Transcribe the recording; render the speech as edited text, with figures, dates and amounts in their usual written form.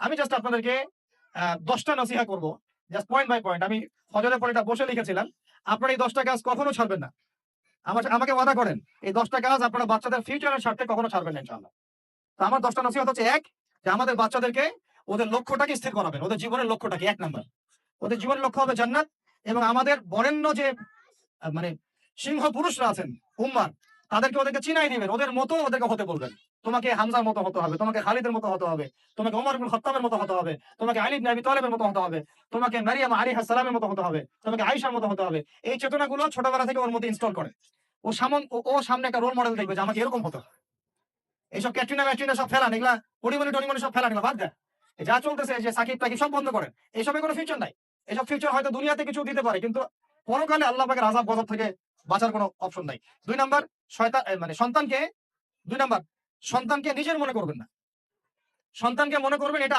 আমি জাস্ট আপনাদেরকে 10টা নসিহা করব, জাস্ট পয়েন্ট বাই পয়েন্ট। আমি ফজরের পরে এটা বসে লিখেছিলাম। আপনারা এই 10টা কাজ কখনো ছাড়বেন না। আমাকে ওয়াদা করেন, এই 10টা কাজ আপনারা বাচ্চাদের ফিউচারের স্বার্থে কখনো ছাড়বেন না ইনশাআল্লাহ। তো আমার 10টা নসিহত হচ্ছে, ১, যে আমাদের বাচ্চাদেরকে ওদের লক্ষ্যটাকে স্থির করাবেন। ওদের জীবনের লক্ষ্যটাকে ১ নাম্বার। ওদের জীবনের লক্ষ্য হবে জান্নাত। এবং আমাদের বরেণ্য যে মানে সিংহ পুরুষরা আছেন উম্মার, ওদেরকে চিনাই দিবেন। ওদের মতো ওদেরকে হতে বলবেন। তোমাকে হামজার মতো হতে হবে, তোমাকে খালিদের মতো হতে হবে, তোমাকে ওমর ইবনে খাত্তাবের মতো হতে হবে, তোমাকে আলী ইবনে আবি তালেবের মতো হতে হবে, তোমাকে মারিয়াম আলাইহিস সালামের মতো হতে হবে, তোমাকে আয়েশার মতো হতে হবে। এই চেতনাগুলো ছোটবেলা থেকে ওর মধ্যে ইনস্টল করে। ও সামনে একটা রোল মডেল দেখবে যে আমাকে এরকম হতে হবে। এইসব ক্যাটরিনা ম্যাটরিনা সব ফেলান, এগুলা পরিমণি টরিমণি সব ফেলান, এগুলা বাদ দেন। যা চলতেছে যে সাকিব টাকিব সব বন্ধ করেন। এসবে কোনো ফিউচার নাই। এসব ফিউচার হয়তো দুনিয়াতে কিছু দিতে পারে, কিন্তু পরকালে আল্লাহ পাকের আযাব গজব থেকে বাঁচার কোনো অপশন নাই। ২ নাম্বার, সন্তানকে ২ নাম্বার, সন্তানকে নিজের মনে করবেন না। সন্তানকে মনে করবেন এটা